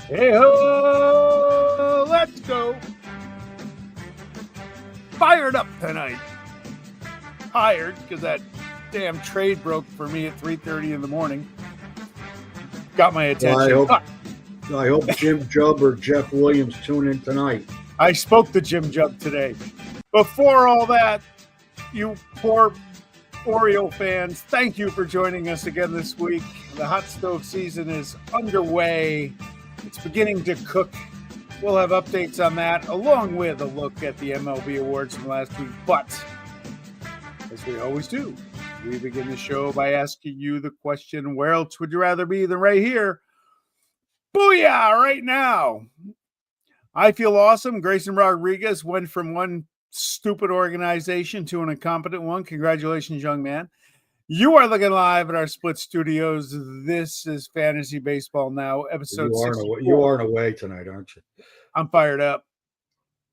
Hey-ho! Let's go! Fired up tonight. Tired because that damn trade broke for me at 3:30 in the morning. Got my attention. Well, I hope Jim Jubb or Jeff Williams tune in tonight. I spoke to Jim Jubb today. Before all that, you poor Oriole fans, thank you for joining us again this week. The hot stove season is underway. It's beginning to cook. We'll have updates on that, along with a look at the MLB Awards from last week. But, as we always do, we begin the show by asking you the question, where else would you rather be than right here? Booyah! Right now. I feel awesome. Grayson Rodriguez went from one stupid organization to an incompetent one. Congratulations, young man. You are looking live at our split studios. This is Fantasy Baseball Now, episode 64. You aren't away tonight, aren't you? I'm fired up.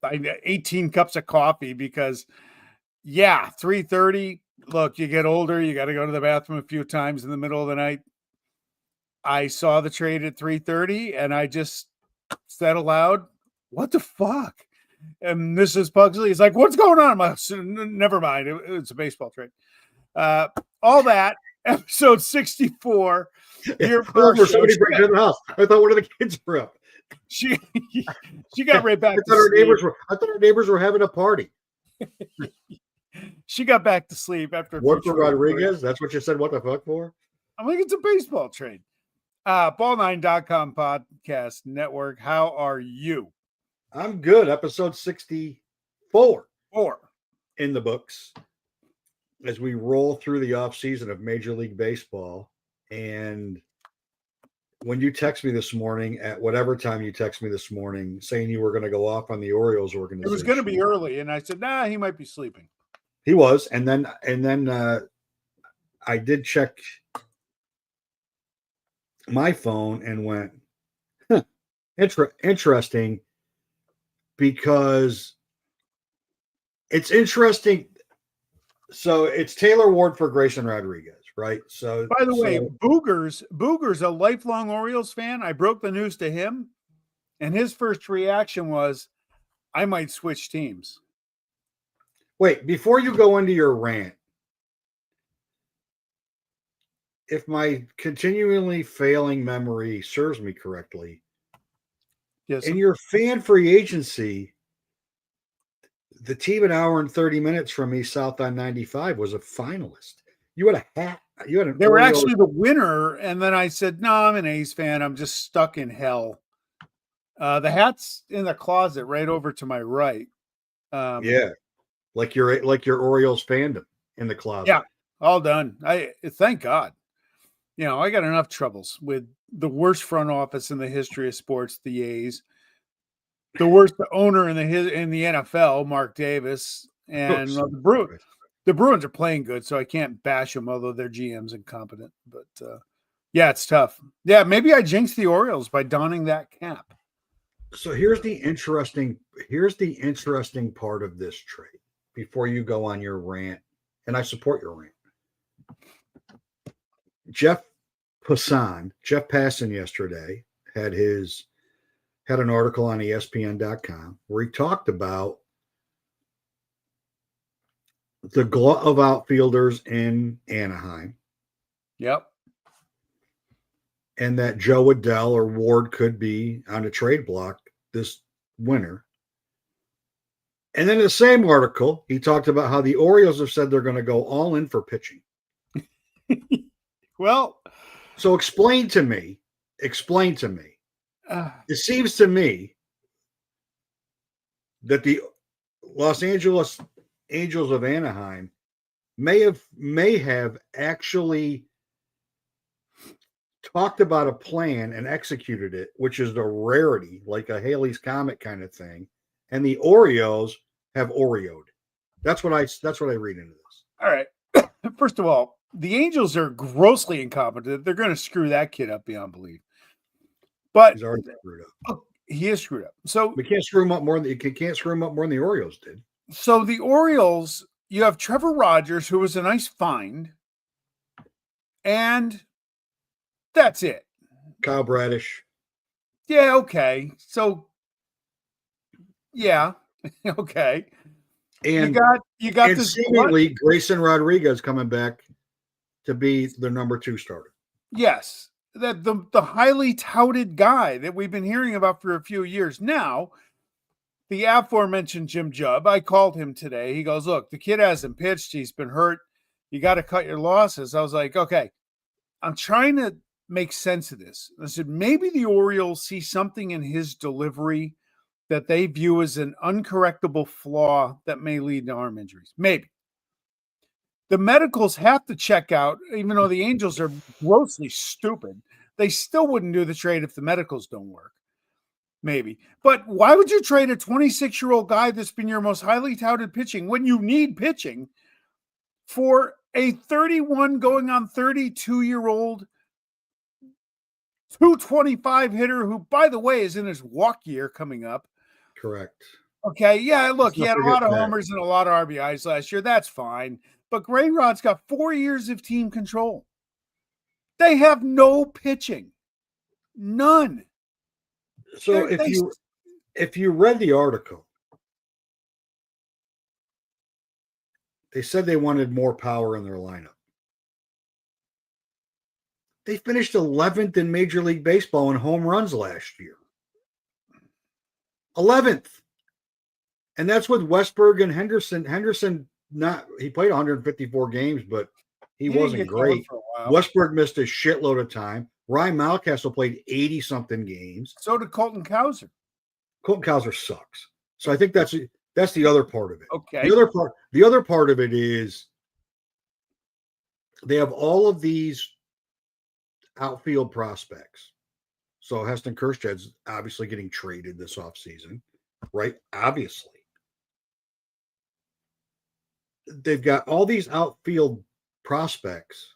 I got 18 cups of coffee because, 3:30. Look, you get older. You got to go to the bathroom a few times in the middle of the night. I saw the trade at 3:30, and I just said aloud, what the fuck? And Mrs. Pugsley is like, what's going on? I'm like, never mind. It's a baseball trade. All that, episode 64. Somebody brings it in the house. I thought one of the kids were up. She got right back. I thought our neighbors were having a party. She got back to sleep after. What for Rodriguez? That's what you said. What the fuck for? I'm like, it's a baseball trade. Ball9.com podcast network. How are you? I'm good. Episode 64. 4 in the books as we roll through the off season of Major League Baseball. And when you text me this morning, at whatever time you text me this morning, saying you were going to go off on the Orioles organization, it was going to be early, and I said, nah, he might be sleeping. He was, and then I did check my phone and went, interesting, because it's interesting. So it's Taylor Ward for Grayson Rodriguez, right? So, by the way, Booger's a lifelong Orioles fan. I broke the news to him, and his first reaction was, I might switch teams. Wait, before you go into your rant, if my continually failing memory serves me correctly, yes, in your fan free agency, the team an hour and 30 minutes from me, South on 95, was a finalist. You had a hat. They were actually the winner, and then I said, no, I'm an A's fan. I'm just stuck in hell. The hat's in the closet right over to my right. Like your Orioles fandom in the closet. Yeah, all done. I thank God. I got enough troubles with the worst front office in the history of sports, the A's, the worst owner in the NFL, Mark Davis, and the Bruins. The Bruins are playing good, so I can't bash them, although their GM's incompetent. But it's tough. Yeah, maybe I jinxed the Orioles by donning that cap. So here's the interesting part of this trade. Before you go on your rant, and I support your rant. Jeff Passan yesterday had an article on ESPN.com where he talked about the glut of outfielders in Anaheim. Yep. And that Joe Adell or Ward could be on a trade block this winter. And then in the same article, he talked about how the Orioles have said they're going to go all in for pitching. Well, so explain to me. It seems to me that the Los Angeles Angels of Anaheim may have actually talked about a plan and executed it, which is a rarity, like a Halley's Comet kind of thing. And the Orioles have Oreo'd. That's what I read into this. All right. First of all, the Angels are grossly incompetent. They're going to screw that kid up beyond belief. But he's already screwed up. He is screwed up. So we can't screw him up more than the Orioles did. So the Orioles, you have Trevor Rogers, who was a nice find, and that's it. Kyle Bradish. Yeah, okay. So, yeah, okay. And You got and this glut. seemingly Grayson Rodriguez coming back to be the number 2 starter. Yes, that the highly touted guy that we've been hearing about for a few years now. The aforementioned Jim Jubb, I called him today. He goes, "Look, the kid hasn't pitched. He's been hurt. You got to cut your losses." I was like, "Okay, I'm trying to make sense of this." I said, maybe the Orioles see something in his delivery that they view as an uncorrectable flaw that may lead to arm injuries. Maybe. The medicals have to check out, even though the Angels are grossly stupid. They still wouldn't do the trade if the medicals don't work. Maybe. But why would you trade a 26-year-old guy that's been your most highly touted pitching when you need pitching for a 31 going on 32-year-old 225 hitter who, by the way, is in his walk year coming up? Correct. Okay. Yeah. Look, Let's he not had a forget lot of that. homers and a lot of RBIs last year. That's fine. But Gray Rod's got 4 years of team control. They have no pitching. None. So if you read the article, they said they wanted more power in their lineup. They finished 11th in Major League Baseball in home runs last year. 11th. And that's with Westberg and Henderson. Henderson, he played 154 games, but he wasn't great. Westberg missed a shitload of time. Ryan Mountcastle played 80-something games. So did Colton Cowser. Colton Cowser sucks. So I think that's the other part of it. Okay. The other part of it is they have all of these outfield prospects. So Heston Kjerstad's obviously getting traded this offseason, right? Obviously. They've got all these outfield prospects.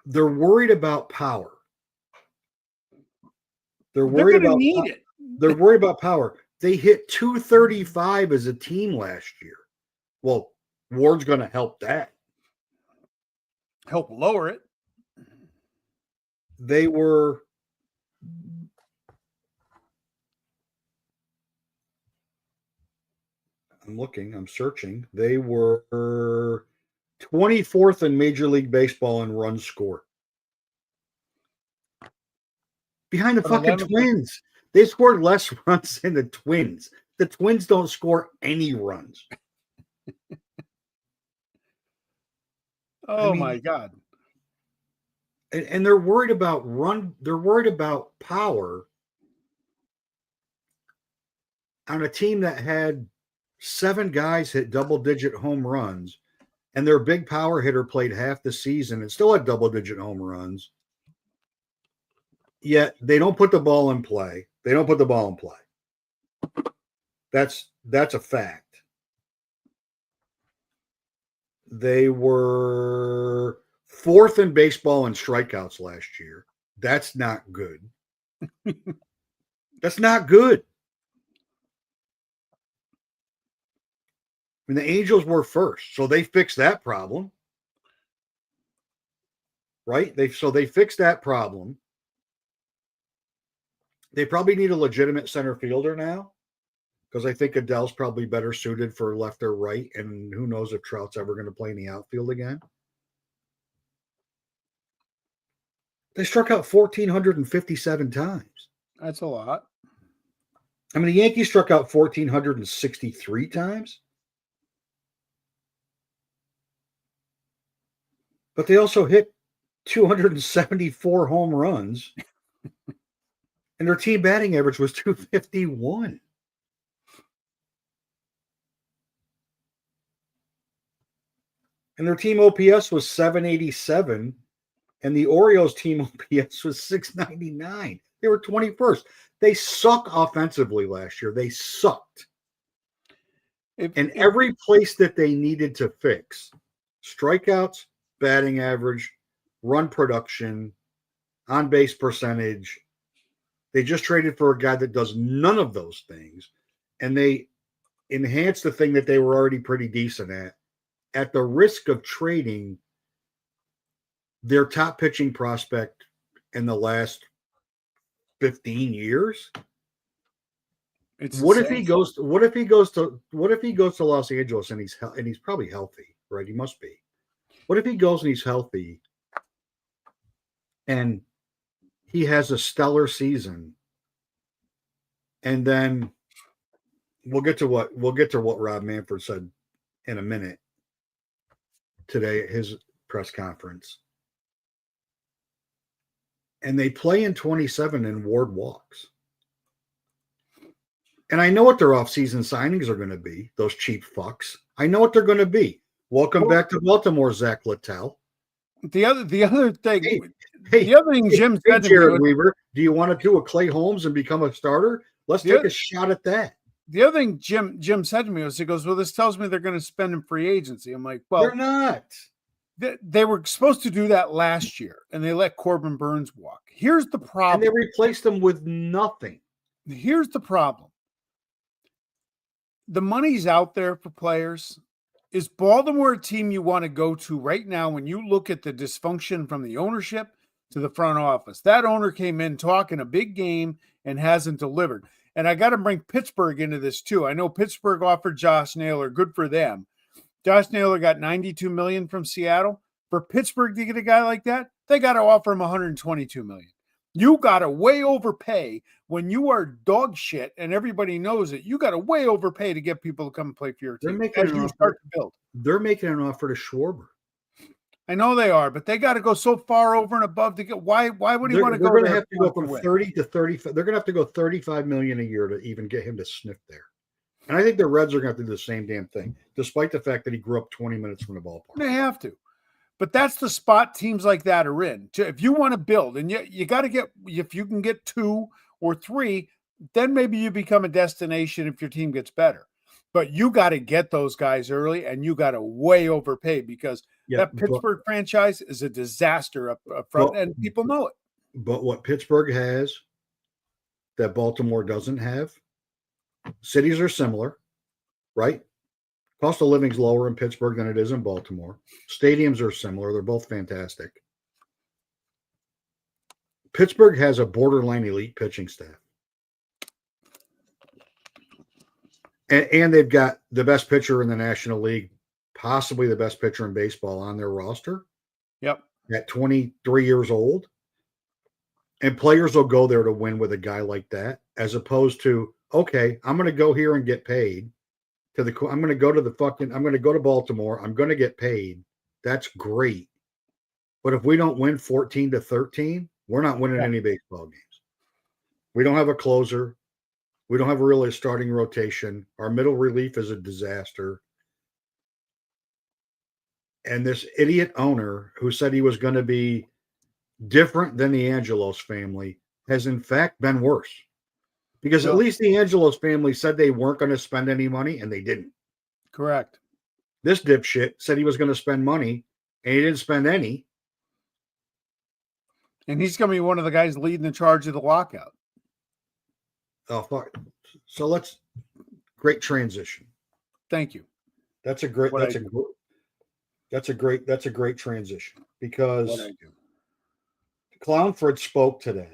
They're worried about power. They're worried about need it. They're worried about power. They hit 235 as a team last year. Well, Ward's going to help that. Help lower it. They were I'm searching. They were 24th in Major League Baseball in runs scored. Behind the fucking Twins. They scored less runs than the Twins. The Twins don't score any runs. My God. And they're worried about they're worried about power on a team that had 7 guys hit double-digit home runs, and their big power hitter played half the season and still had double-digit home runs. Yet they don't put the ball in play. That's a fact. They were 4th in baseball in strikeouts last year. That's not good. That's not good. I mean, the Angels were first, so they fixed that problem. Right? They fixed that problem. They probably need a legitimate center fielder now, because I think Adele's probably better suited for left or right, and who knows if Trout's ever going to play in the outfield again. They struck out 1,457 times. That's a lot. I mean, the Yankees struck out 1,463 times. But they also hit 274 home runs. And their team batting average was 251. And their team OPS was 787. And the Orioles team OPS was 699. They were 21st. They suck offensively last year. They sucked. Every place that they needed to fix, strikeouts, batting average, run production, on-base percentage, they just traded for a guy that does none of those things. And they enhanced the thing that they were already pretty decent at the risk of trading their top pitching prospect in the last 15 years. It's What insane. if he goes to Los Angeles and he's probably healthy, right? He must be. What if he goes and he's healthy and he has a stellar season, and then we'll get to what Rob Manfred said in a minute today at his press conference. And they play in 27 and Ward walks. And I know what their offseason signings are going to be, those cheap fucks. I know what they're going to be. Welcome back to Baltimore, Zach Littell. The other thing, Jim said to Jared me, Weaver, do you want to do a Clay Holmes and become a starter? Let's take a shot at that. The other thing Jim said to me was, he goes, well, this tells me they're going to spend in free agency. I'm like, well, they're not. They were supposed to do that last year, and they let Corbin Burns walk. Here's the problem. And they replaced him with nothing. Here's the problem. The money's out there for players. Is Baltimore a team you want to go to right now when you look at the dysfunction from the ownership to the front office? That owner came in talking a big game and hasn't delivered. And I got to bring Pittsburgh into this too. I know Pittsburgh offered Josh Naylor. Good for them. Josh Naylor got $92 million from Seattle. For Pittsburgh to get a guy like that, they got to offer him $122 million. You got to way overpay when you are dog shit, and everybody knows it. You got to way overpay to get people to come and play for your team. They're making an offer to Schwarber. I know they are, but they got to go so far over and above to get. Why would he want to go? They're going to have to go from 30 to 35. They're going to have to go $35 million a year to even get him to sniff there. And I think the Reds are going to have to do the same damn thing, despite the fact that he grew up 20 minutes from the ballpark. They have to. But that's the spot teams like that are in. If you want to build, and you got to get, if you can get 2 or 3, then maybe you become a destination if your team gets better. But you got to get those guys early, and you got to way overpay, because that Pittsburgh franchise is a disaster up front, and people know it. But what Pittsburgh has that Baltimore doesn't have, cities are similar, right? Cost of living's lower in Pittsburgh than it is in Baltimore. Stadiums are similar. They're both fantastic. Pittsburgh has a borderline elite pitching staff. And they've got the best pitcher in the National League, possibly the best pitcher in baseball on their roster. Yep. At 23 years old. And players will go there to win with a guy like that, as opposed to, okay, I'm going to go here and get paid. I'm going to go to Baltimore. I'm going to get paid. That's great. But if we don't win 14-13, we're not winning any baseball games. We don't have a closer. We don't have really a starting rotation. Our middle relief is a disaster. And this idiot owner who said he was going to be different than the Angelos family has in fact been worse. Because at least the Angelos family said they weren't going to spend any money, and they didn't. Correct. This dipshit said he was going to spend money, and he didn't spend any. And he's going to be one of the guys leading the charge of the lockout. Oh, fuck. So great transition. Thank you. That's a great transition, because Clownford spoke today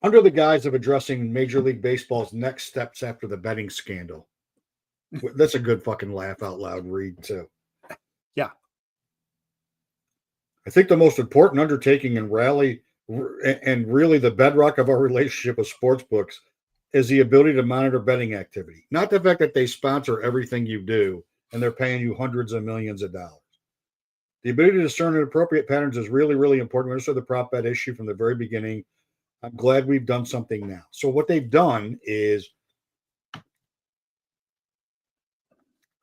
under the guise of addressing Major League Baseball's next steps after the betting scandal. That's a good fucking laugh out loud read, too. Yeah. I think the most important undertaking and really the bedrock of our relationship with sportsbooks is the ability to monitor betting activity. Not the fact that they sponsor everything you do and they're paying you hundreds of millions of dollars. The ability to discern inappropriate patterns is really, really important. We understood the prop bet issue from the very beginning. I'm glad we've done something now. So what they've done is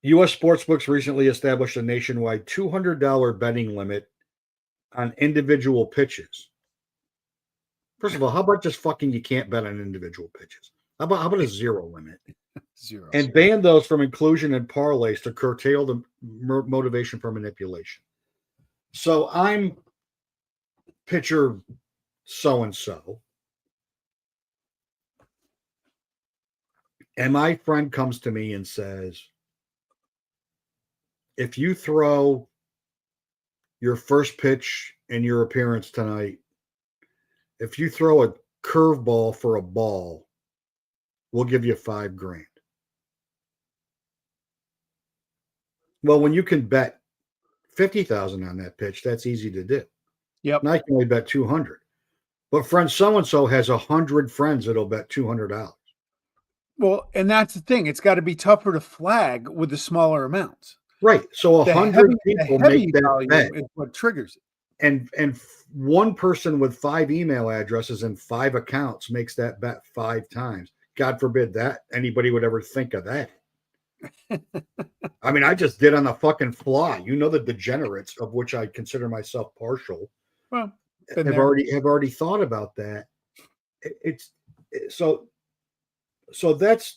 U.S. Sportsbooks recently established a nationwide $200 betting limit on individual pitches. First of all, how about just fucking you can't bet on individual pitches? How about a zero limit? Zero. And ban those from inclusion in parlays to curtail the motivation for manipulation. So I'm pitcher so-and-so. And my friend comes to me and says, if you throw your first pitch in your appearance tonight, if you throw a curveball for a ball, we'll give you $5,000. Well, when you can bet 50,000 on that pitch, that's easy to do. Yep. Now I can only bet 200. But friend so-and-so has 100 friends that'll bet $200. Well, and that's the thing. It's got to be tougher to flag with the smaller amounts. Right. So 100 people make that bet. Is what triggers it. And one person with 5 email addresses and 5 accounts makes that bet 5 times. God forbid that anybody would ever think of that. I mean, I just did on the fucking fly. You know, the degenerates of which I consider myself partial. Well, have already thought about that. So that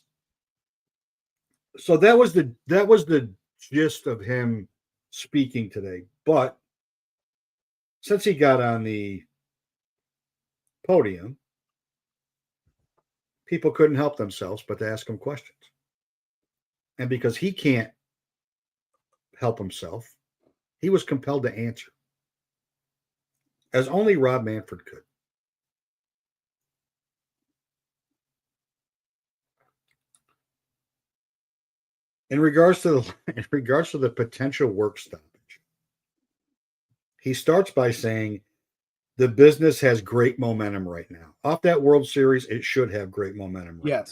was the gist of him speaking today. But since he got on the podium, people couldn't help themselves but to ask him questions. And because he can't help himself, he was compelled to answer, as only Rob Manfred could. In regards to the potential work stoppage, he starts by saying the business has great momentum right now. Off that World Series, it should have great momentum right now.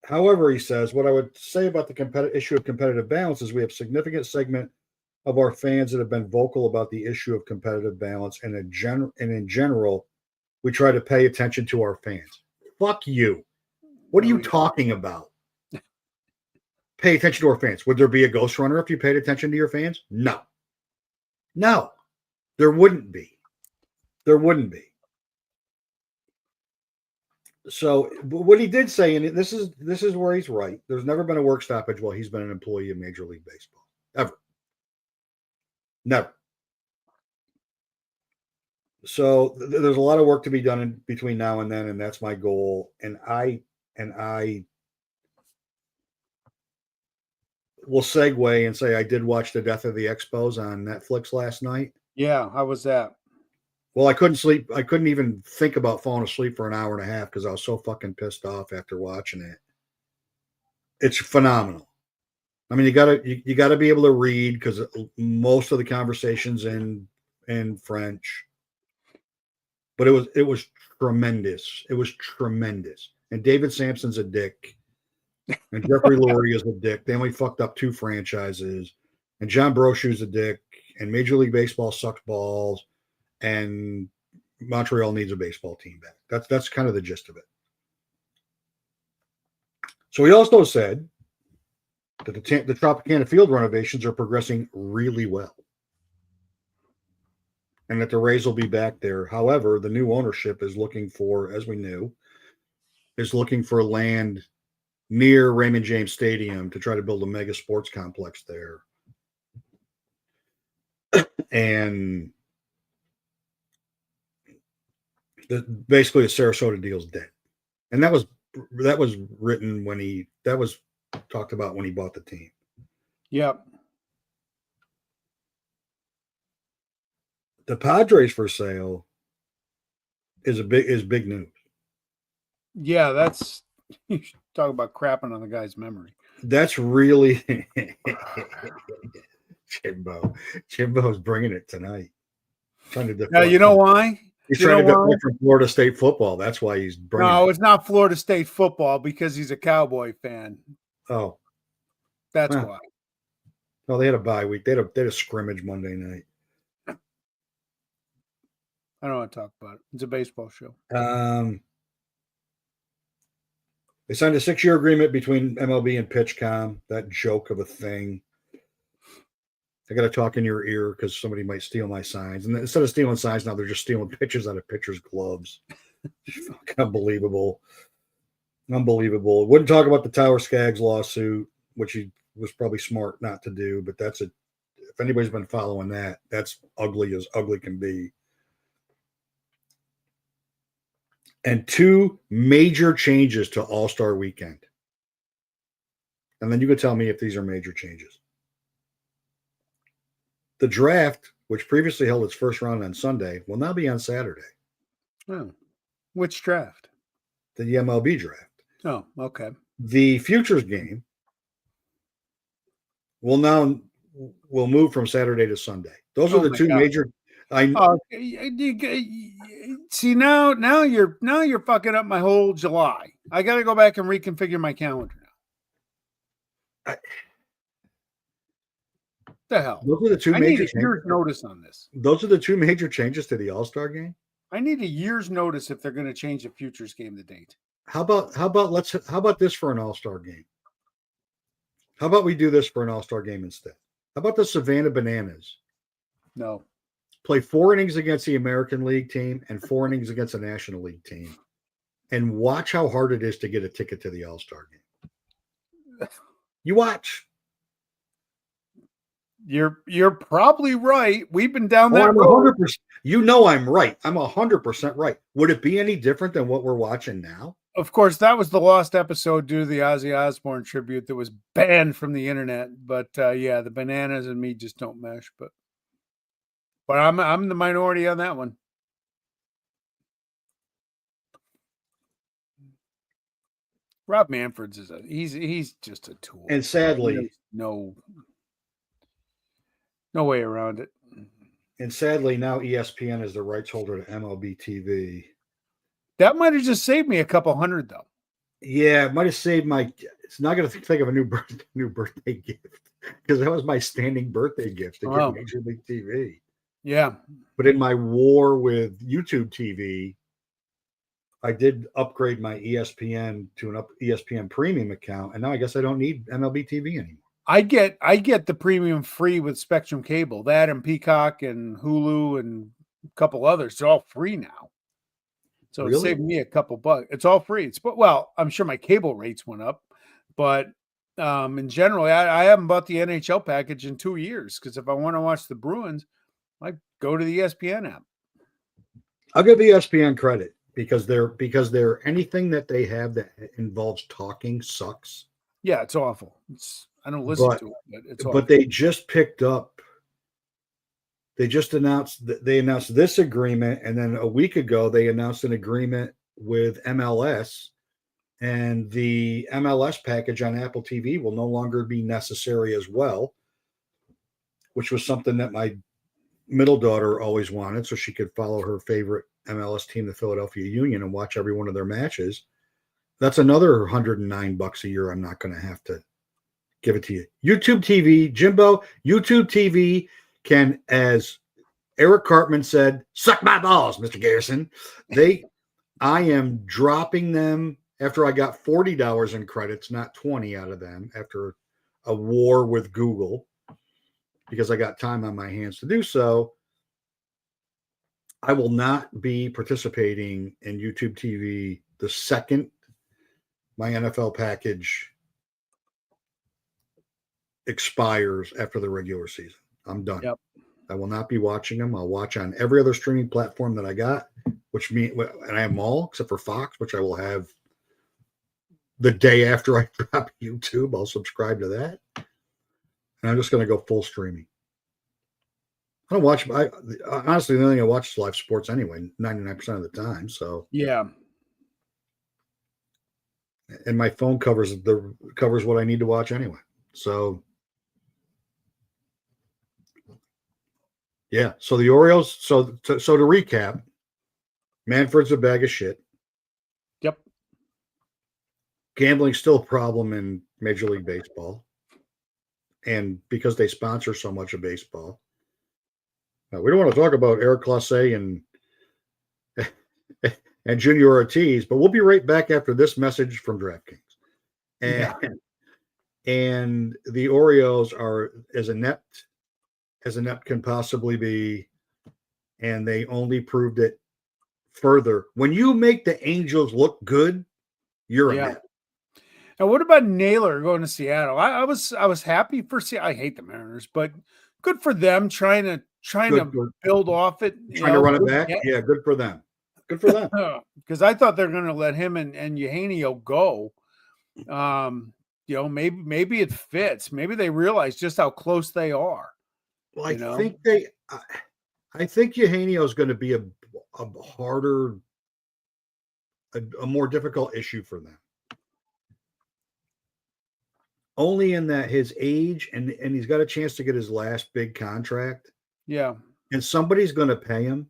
However, he says, what I would say about the issue of competitive balance is we have a significant segment of our fans that have been vocal about the issue of competitive balance, and in general, we try to pay attention to our fans. Fuck you. What are you talking about? Pay attention to our fans. Would there be a ghost runner if you paid attention to your fans? No. No. There wouldn't be. There wouldn't be. So what he did say, and this is where he's right, there's never been a work stoppage while he's been an employee of Major League Baseball. Ever. Never. So there's a lot of work to be done in between now and then, and that's my goal. And I will segue and say I did watch The Death of the Expos on Netflix last night. Yeah, how was that? Well, I couldn't sleep. I couldn't even think about falling asleep for an hour and a half because I was so fucking pissed off after watching it. It's phenomenal. I mean, you gotta be able to read because most of the conversations in French. But it was tremendous. It was tremendous. And David Sampson's a dick. And Jeffrey Lurie is a dick. They only fucked up 2 franchises. And John Brochu's a dick. And Major League Baseball sucks balls. And Montreal needs a baseball team back. That's kind of the gist of it. So he also said that the Tropicana Field renovations are progressing really well, and that the Rays will be back there. However, the new ownership is looking for, as we knew, land near Raymond James Stadium to try to build a mega sports complex there. And basically the Sarasota deal's dead. And that was written that was talked about when he bought the team. Yep. The Padres for sale is big news. Yeah, that's you should talk about crapping on the guy's memory. That's really Jimbo's bringing it tonight. Trying to now, you know why? He's trying to deflect from Florida State football. That's why he's bringing it. No, it's not Florida State football because he's a Cowboy fan. Oh. That's why. Well, they had a bye week. They had a scrimmage Monday night. I don't want to talk about it. It's a baseball show. They signed a 6-year agreement between MLB and PitchCom. That joke of a thing. I got to talk in your ear because somebody might steal my signs. And instead of stealing signs, now they're just stealing pitches out of pitchers' gloves. Unbelievable. Unbelievable. Wouldn't talk about the Tower Skaggs lawsuit, which he was probably smart not to do. But if anybody's been following that, that's ugly as ugly can be. And 2 major changes to All-Star Weekend. and then you can tell me if these are major changes. The draft, which previously held its first round on Sunday, will now be on Saturday. Oh, which draft? The MLB draft. Oh, okay. The futures game will move from Saturday to Sunday. Those are the two major. See now you're fucking up my whole July. I got to go back and reconfigure my calendar now. The hell? Those are the two major changes. Year's notice on this. Those are the two major changes to the All-Star game. I need a year's notice if they're going to change the futures game, the date. How about this for an All-Star game? How about we do this for an All-Star game instead? How about the Savannah Bananas? No. Play 4 innings against the American League team and 4 innings against the National League team, and watch how hard it is to get a ticket to the All-Star game. You watch. You're probably right. We've been down that road. 100%. You know I'm right. I'm 100% right. Would it be any different than what we're watching now? Of course, that was the lost episode due to the Ozzy Osbourne tribute that was banned from the internet. But yeah, the Bananas and me just don't mesh. But I'm the minority on that one. Rob Manfred's he's just a tool. And sadly, no way around it. And sadly, now ESPN is the rights holder to MLB TV. That might have just saved me a couple hundred, though. Yeah, it might have saved my. It's not going to think of a new birthday gift, because that was my standing birthday gift to get Major League TV. Yeah, but in my war with YouTube TV, I did upgrade my ESPN to an ESPN Premium account, and now I guess I don't need MLB TV anymore. I get the premium free with Spectrum Cable. That and Peacock and Hulu and a couple others. They're all free now. So It saved me a couple bucks. It's all free. I'm sure my cable rates went up, but in general, I haven't bought the NHL package in 2 years, because if I want to watch the Bruins, I go to the ESPN app. I'll give ESPN credit because they're anything that they have that involves talking sucks. Yeah, it's awful. I don't listen to it, but it's awful. But they just picked up. They just announced this agreement, and then a week ago they announced an agreement with MLS, and the MLS package on Apple TV will no longer be necessary as well, which was something that my middle daughter always wanted, so she could follow her favorite MLS team, the Philadelphia Union, and watch every one of their matches. That's another $109 a year. I'm not going to have to give it to you. YouTube TV, Jimbo, YouTube TV can, as Eric Cartman said, suck my balls, Mr. Garrison. I am dropping them after I got $40 in credits, not 20 out of them, after a war with Google, because I got time on my hands to do so. I will not be participating in YouTube TV the second my NFL package expires after the regular season. I'm done. Yep. I will not be watching them. I'll watch on every other streaming platform that I got, and I have them all except for Fox, which I will have the day after I drop YouTube. I'll subscribe to that, and I'm just going to go full streaming. I don't watch. Honestly, the only thing I watch is live sports anyway, 99% of the time. So yeah, and my phone covers what I need to watch anyway. So. Yeah, so the Orioles. So to recap, Manfred's a bag of shit. Yep. Gambling's still a problem in Major League Baseball, and because they sponsor so much of baseball. Now, we don't want to talk about Eric Clase and Junior Ortiz, but we'll be right back after this message from DraftKings. And the Orioles are as inept can possibly be, and they only proved it further. When you make the Angels look good, you're inept. And what about Naylor going to Seattle? I was happy for Seattle. I hate the Mariners, but good for them trying to build off it. Trying to run it back. Yeah, good for them. Good for them. Because I thought they're going to let him and Eugenio go. maybe it fits. Maybe they realize just how close they are. Well, I think Eugenio is going to be a harder, a more difficult issue for them. Only in that his age and he's got a chance to get his last big contract. Yeah. And somebody's going to pay him.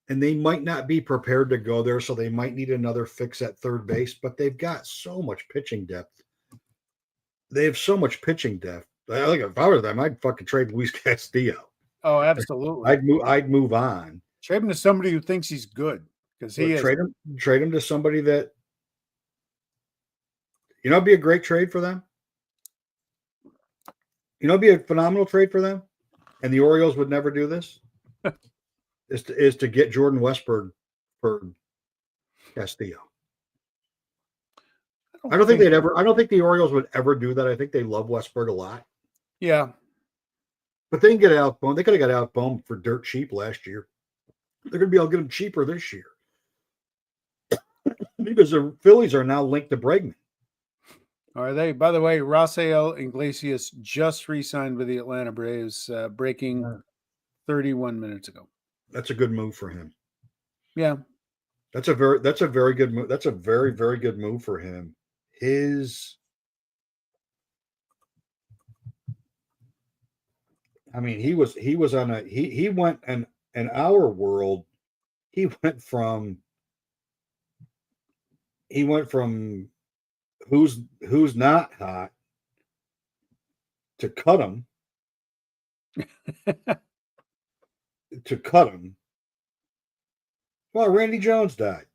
And they might not be prepared to go there, so they might need another fix at third base, but they've got so much pitching depth. They have so much pitching depth. I think if I were them, I'd fucking trade Luis Castillo. Oh, absolutely. I'd move on. Trade him to somebody who thinks he's good, because he is. Trade him to somebody that it'd be a great trade for them. It'd be a phenomenal trade for them, and the Orioles would never do this. is to get Jordan Westburg for Castillo. I don't think the Orioles would ever do that. I think they love Westburg a lot. Yeah. But they can get outboned. They could have got outboned for dirt cheap last year. They're going to be able to get them cheaper this year. Because the Phillies are now linked to Bregman. Are they? By the way, Rafael Iglesias just re-signed with the Atlanta Braves, breaking 31 minutes ago. That's a good move for him. Yeah. That's a very good move. That's a very, very good move for him. He was on he went in our world, he went from who's not hot to cut him. Well, Randy Jones died.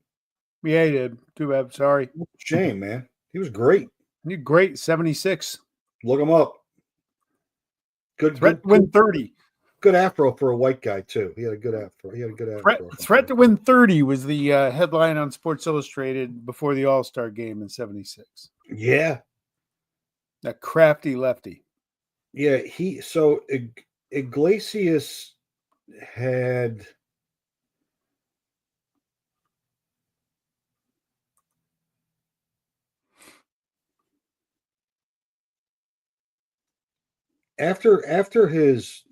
Yeah, he did. Too bad. Sorry. Shame, man. He was great. He great. 76. Look him up. Good. Threat to win 30. Good afro for a white guy too. He had a good afro. Threat to win 30 was the headline on Sports Illustrated before the All-Star game in 76. Yeah. That crafty lefty. Yeah, Iglesias had after his,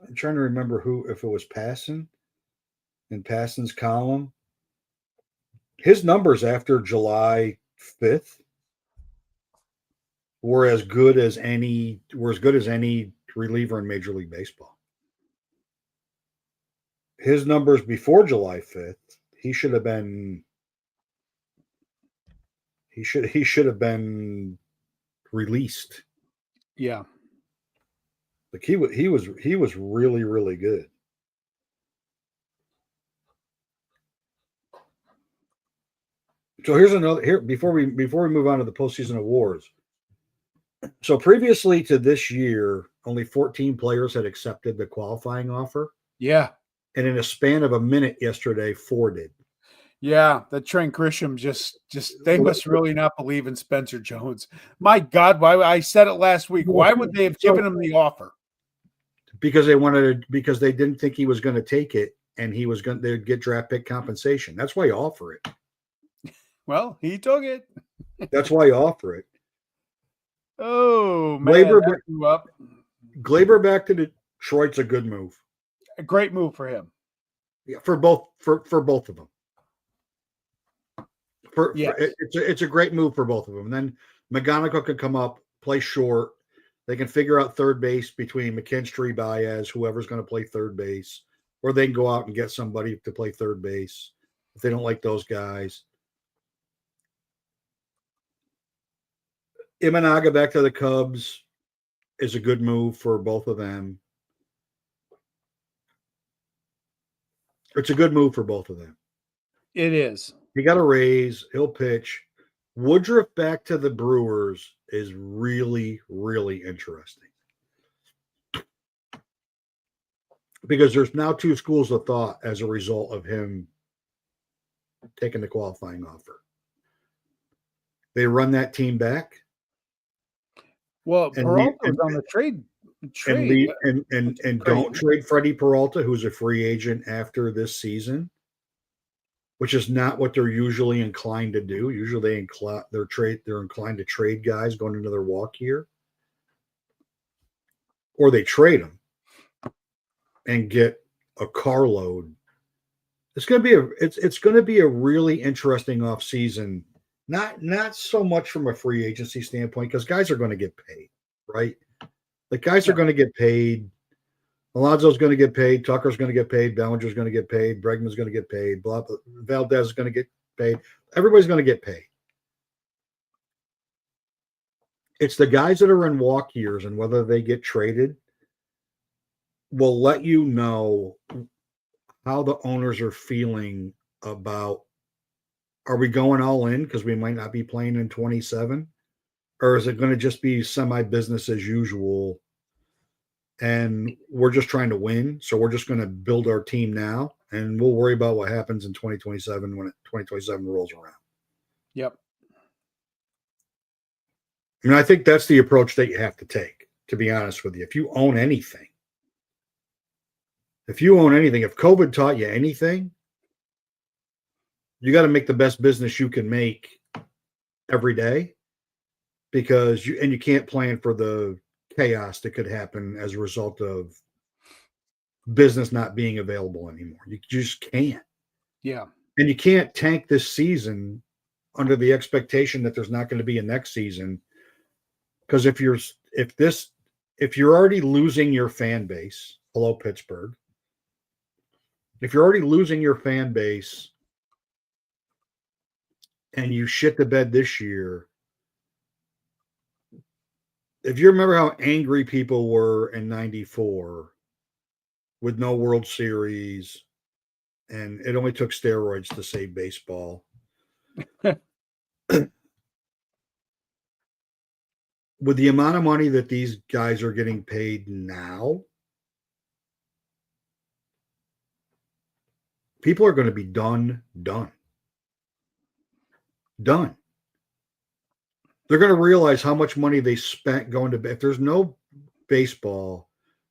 I'm trying to remember if it was Passan in Passan's column, his numbers after July 5th were as good as any reliever in Major League Baseball. His numbers before July 5th, he should have been released. Yeah. Like he was really, really good. So here's another before we move on to the postseason awards. So previously to this year, only 14 players had accepted the qualifying offer. Yeah. And in a span of a minute yesterday, 4 did. Yeah, the Trent Grisham just they must really not believe in Spencer Jones. My God, why I said it last week. Why would they have given him the offer? Because they didn't think he was going to take it, and they'd get draft pick compensation. That's why you offer it. Well, he took it. That's why you offer it. Oh man, Glaber back to Detroit's a good move. A great move for him. Yeah, for both of them. It's a great move for both of them. And then McGonigal can come up, play short. They can figure out third base between McKinstry, Baez, whoever's going to play third base, or they can go out and get somebody to play third base if they don't like those guys. Imanaga back to the Cubs is a good move for both of them. It's a good move for both of them. It is. He got a raise. He'll pitch. Woodruff back to the Brewers is really, really interesting. Because there's now 2 schools of thought as a result of him taking the qualifying offer. They run that team back. Well, Peralta's on the trade. And don't trade Freddie Peralta, who's a free agent after this season. which is not what they're usually inclined to do. Usually they're inclined to trade guys going into their walk year, or they trade them and get a carload. It's going to be it's going to be a really interesting offseason. Not so much from a free agency standpoint, because guys are going to get paid, right? The guys are going to get paid. Alonso's going to get paid. Tucker's going to get paid. Bellinger's going to get paid. Bregman's going to get paid. Valdez is going to get paid. Everybody's going to get paid. It's the guys that are in walk years and whether they get traded will let you know how the owners are feeling about, are we going all in because we might not be playing in 27? Or is it going to just be semi-business as usual and we're just trying to win, so we're just going to build our team now and we'll worry about what happens in 2027 when 2027 rolls around? Yep. And I think that's the approach that you have to take, to be honest with you. If you own anything, if COVID taught you anything, you got to make the best business you can make every day, because you can't plan for the chaos that could happen as a result of business not being available anymore. You just can't. Yeah. And you can't tank this season under the expectation that there's not going to be a next season. Because if you're already losing your fan base, hello Pittsburgh, if you're already losing your fan base and you shit the bed this year, if you remember how angry people were in 94 with no World Series and it only took steroids to save baseball. With the amount of money that these guys are getting paid now, people are going to be done. They're going to realize how much money they spent going to, if there's no baseball,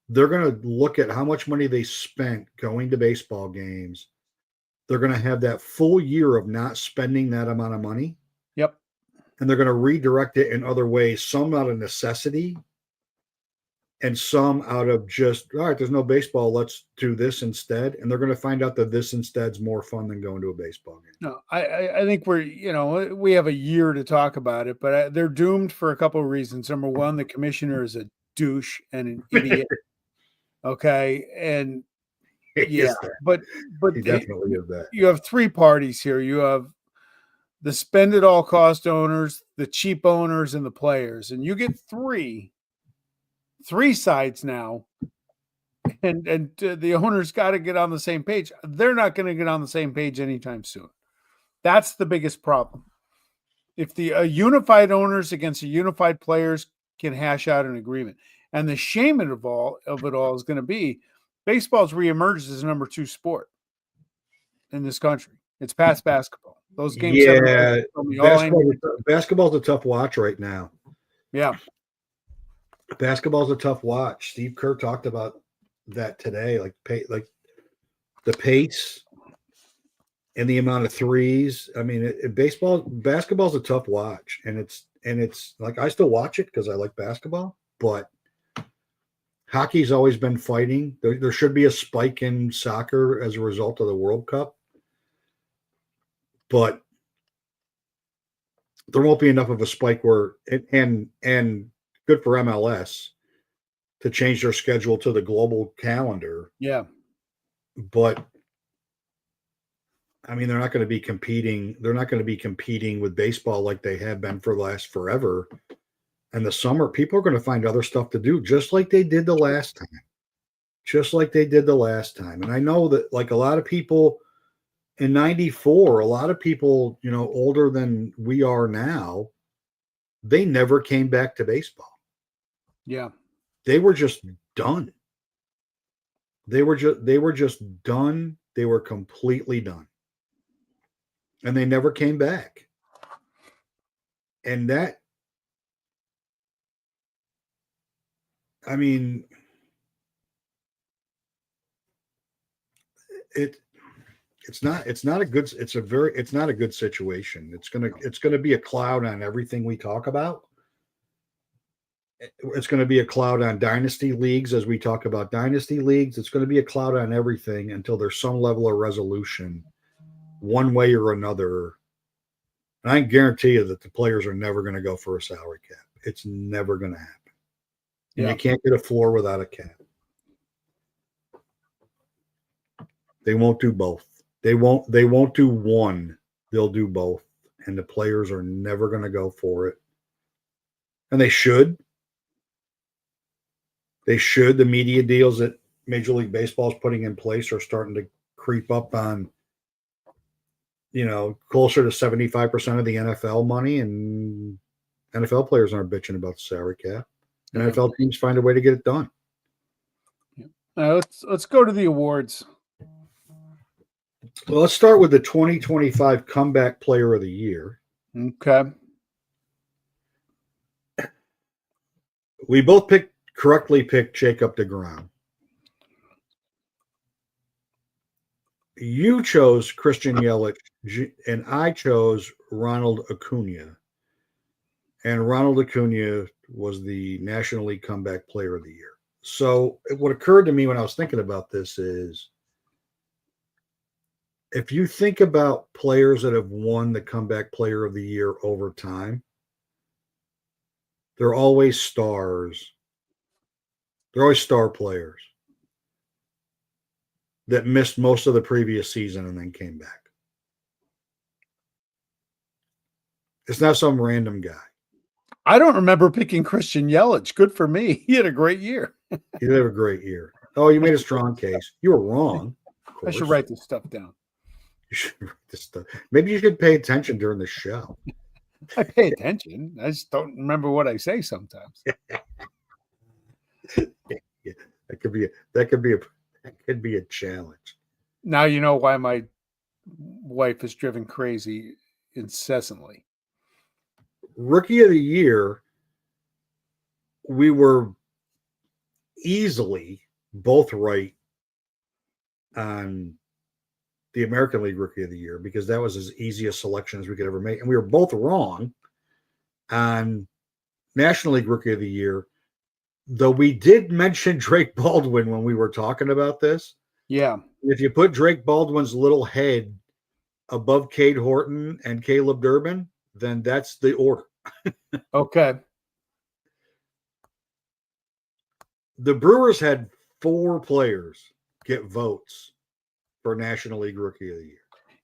they're going to look at how much money they spent going to baseball games. They're going to have that full year of not spending that amount of money. Yep. And they're going to redirect it in other ways, some out of necessity and some out of just, all right, there's no baseball, let's do this instead. And they're going to find out that this instead's more fun than going to a baseball game. No, I think we have a year to talk about it, but they're doomed for a couple of reasons. Number one, the commissioner is a douche and an idiot. Okay. And yeah, but he definitely is that. You have three parties here. You have the spend at all cost owners, the cheap owners, and the players. And you get three sides now. And the owners got to get on the same page. They're not going to get on the same page anytime soon. That's the biggest problem. If the unified owners against the unified players can hash out an agreement, and the shame of it all is going to be baseball's reemerged as number 2 sport in this country. It's past basketball. Those games. Yeah, basketball's a tough watch right now. Yeah, basketball's a tough watch. Steve Kerr talked about that today, like the pace and the amount of threes. I mean, basketball's a tough watch, and it's like I still watch it because I like basketball, but hockey's always been fighting. There should be a spike in soccer as a result of the World Cup, but there won't be enough of a spike where and good for MLS to change their schedule to the global calendar. Yeah. But I mean, they're not going to be competing. They're not going to be competing with baseball like they have been for the last forever. And the summer, people are going to find other stuff to do, just like they did the last time. And I know that, like, a lot of people in 94, a lot of people, older than we are now, they never came back to baseball. Yeah. They were just done. They were just done. They were completely done. And they never came back. And that, I mean, it's not a good situation. It's gonna be a cloud on everything we talk about. It's going to be a cloud on dynasty leagues as we talk about dynasty leagues. It's going to be a cloud on everything until there's some level of resolution one way or another. And I can guarantee you that the players are never going to go for a salary cap. It's never going to happen. And you can't get a floor without a cap. They won't do both. They won't do one. They'll do both. And the players are never going to go for it. And they should. They should. The media deals that Major League Baseball is putting in place are starting to creep up on, closer to 75% of the NFL money, and NFL players aren't bitching about the salary cap. And NFL teams find a way to get it done. Let's go to the awards. Well, let's start with the 2025 Comeback Player of the Year. Okay. We both correctly picked Jacob deGrom. You chose Christian Yelich, and I chose Ronald Acuna. And Ronald Acuna was the National League Comeback Player of the Year. So what occurred to me when I was thinking about this is, if you think about players that have won the Comeback Player of the Year over time, they're always stars. They're always star players that missed most of the previous season and then came back. It's not some random guy. I don't remember picking Christian Yelich. Good for me. He had a great year. He did have a great year. Oh, you made a strong case. You were wrong. I should write this stuff down. You should write this stuff. Maybe you should pay attention during the show. I pay attention. I just don't remember what I say sometimes. Yeah, that could be a challenge. Now you know why my wife is driven crazy incessantly. Rookie of the Year, we were easily both right on the American League Rookie of the Year, because that was as easy a selection as we could ever make. And we were both wrong on National League Rookie of the Year, though we did mention Drake Baldwin when we were talking about this. Yeah. If you put Drake Baldwin's little head above Cade Horton and Caleb Durbin, then that's the order. Okay. The Brewers had 4 players get votes for National League Rookie of the Year.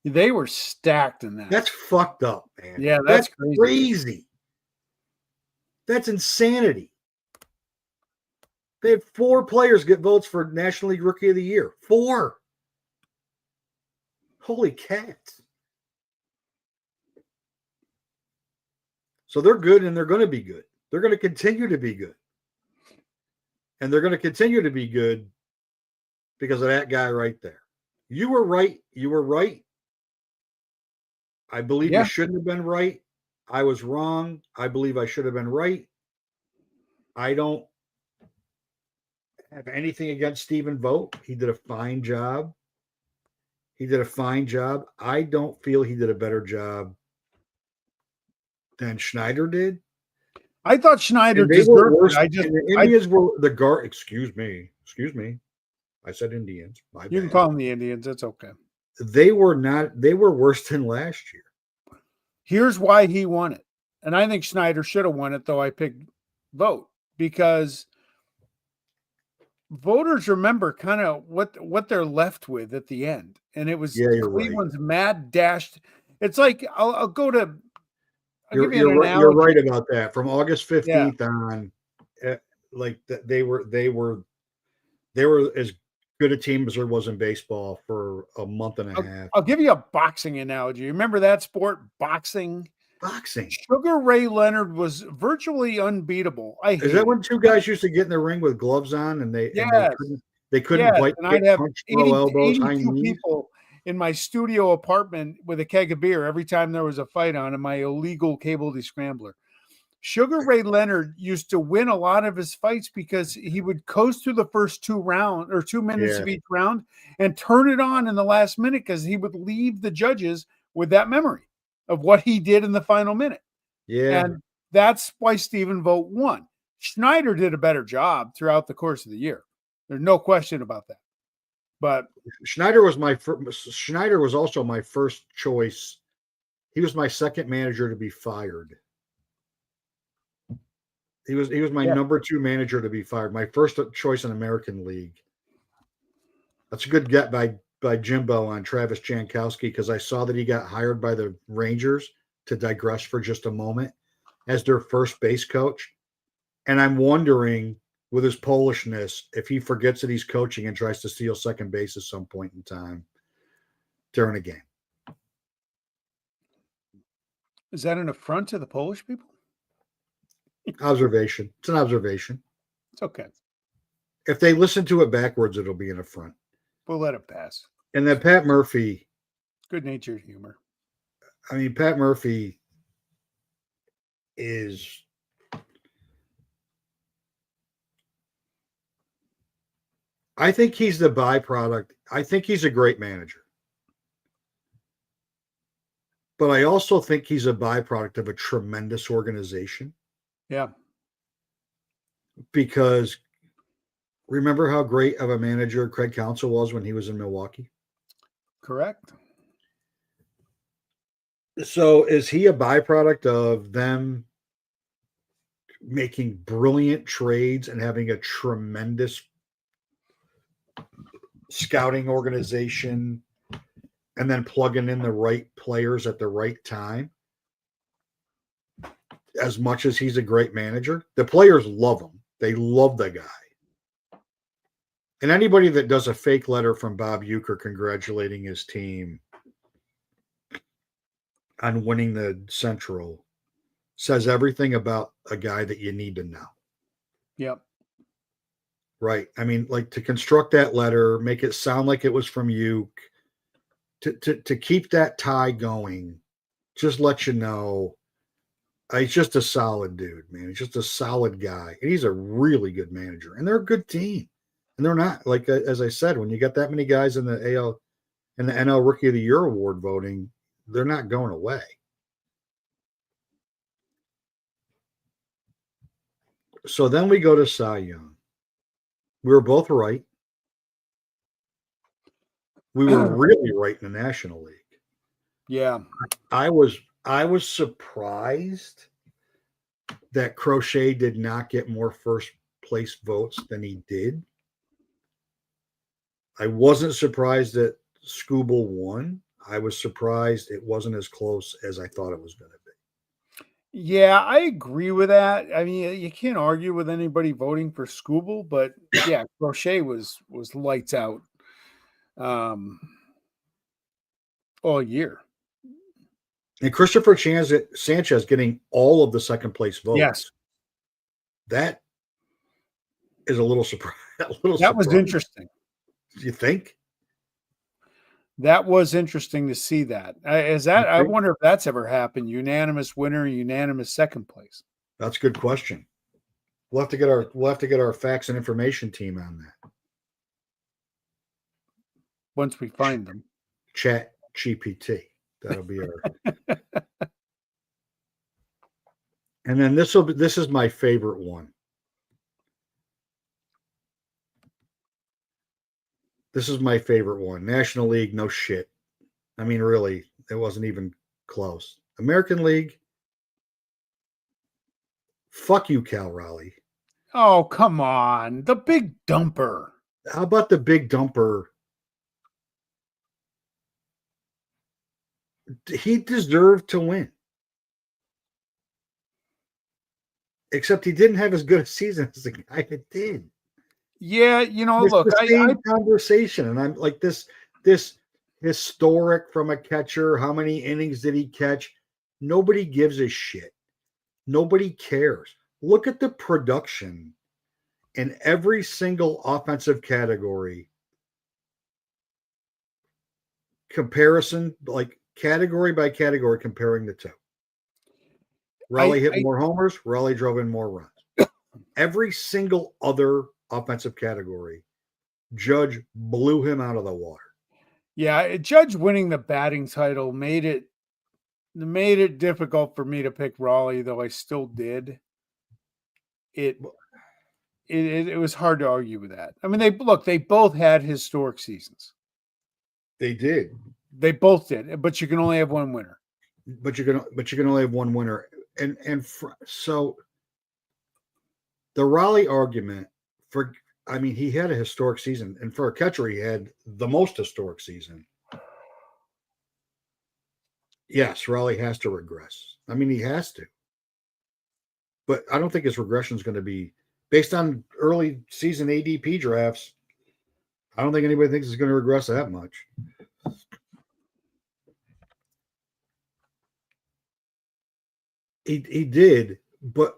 They were stacked in that. That's fucked up, man. Yeah, that's crazy. That's insanity. They had 4 players get votes for National League Rookie of the Year. 4. Holy cats. So they're good, and they're going to be good. They're going to continue to be good. And they're going to continue to be good because of that guy right there. You were right. You were right. I believe you shouldn't have been right. I was wrong. I believe I should have been right. I don't have anything against Stephen Vogt. He did a fine job. I don't feel he did a better job than Schneider did. I thought Schneider deserved it. The Indians were the guard. Excuse me. I said Indians. You can call them the Indians. It's okay. They were worse than last year. Here's why he won it. And I think Schneider should have won it, though I picked Vogt, because voters remember kind of what they're left with at the end. And it was Cleveland's mad dash. It's like I'll go to. You're right about that. From August 15th on, they were as good a team as there was in baseball for a month and a half. I'll give you a boxing analogy. Remember that sport, boxing? Sugar Ray Leonard was virtually unbeatable. Is that when 2 guys used to get in the ring with gloves on and they couldn't bite, and I'd have punch, throw elbows, high knees? People in my studio apartment with a keg of beer every time there was a fight on in my illegal cable descrambler. Sugar Ray Leonard used to win a lot of his fights because he would coast through the first 2 minutes of each round and turn it on in the last minute because he would leave the judges with that memory of what he did in the final minute. Yeah. And that's why Stephen Vogt won. Schneider did a better job throughout the course of the year. There's no question about that. But Schneider was also my first choice. He was my second manager to be fired. He was my number 2 manager to be fired. My first choice in American League. That's a good get by Jimbo on Travis Jankowski, because I saw that he got hired by the Rangers, to digress for just a moment, as their first base coach. And I'm wondering, with his Polishness, if he forgets that he's coaching and tries to steal second base at some point in time during a game. Is that an affront to the Polish people? Observation. It's an observation. It's okay. If they listen to it backwards, it'll be an affront. We'll let it pass. And then Pat Murphy. Good-natured humor. I mean, Pat Murphy is... I think he's the byproduct. I think he's a great manager. But I also think he's a byproduct of a tremendous organization. Yeah. Because remember how great of a manager Craig Counsell was when he was in Milwaukee? Correct. So is he a byproduct of them making brilliant trades and having a tremendous scouting organization and then plugging in the right players at the right time? As much as he's a great manager, the players love him. They love the guy. And anybody that does a fake letter from Bob Uecker congratulating his team on winning the Central says everything about a guy that you need to know. Yep. Right. I mean, like, to construct that letter, make it sound like it was from you, to keep that tie going, just let you know. He's just a solid dude, man. He's just a solid guy. And he's a really good manager. And they're a good team. And they're not, like, as I said, when you got that many guys in the AL and the NL Rookie of the Year award voting, they're not going away. So then we go to Cy Young. We were both right. We were really right in the National League. Yeah. I was surprised that Crochet did not get more first place votes than he did. I wasn't surprised that Scooble won. I was surprised it wasn't as close as I thought it was going to be. Yeah, I agree with that. I mean, you can't argue with anybody voting for Scooble, but yeah, Crochet was lights out all year. And Christopher Sanchez getting all of the second place votes. Yes. That is a little surprise. That was interesting. You think? That was interesting to see that. I wonder if that's ever happened. Unanimous winner, unanimous second place. That's a good question. We'll have to get our facts and information team on that. Once we find them. Chat GPT. That'll be our. And then this is my favorite one. This is my favorite one. National League, no shit. I mean, really, it wasn't even close. American League, fuck you, Cal Raleigh. Oh, come on. The big dumper. How about the big dumper? He deserved to win. Except he didn't have as good a season as the guy that did. Yeah, It's look, the same conversation, and I'm like, this historic from a catcher. How many innings did he catch? Nobody gives a shit. Nobody cares. Look at the production in every single offensive category. Comparison, like category by category, comparing the two. Raleigh hit more homers. Raleigh drove in more runs. Every single other offensive category, Judge blew him out of the water. Yeah, Judge winning the batting title made it difficult for me to pick Raleigh, though I still did. It was hard to argue with that. I mean, they both had historic seasons. They did. They both did, but you can only have one winner. But you can only have one winner, so the Raleigh argument he had a historic season, and for a catcher, he had the most historic season. Yes, Raleigh has to regress. I mean, he has to. But I don't think his regression is going to be based on early season ADP drafts. I don't think anybody thinks he's going to regress that much. He did, but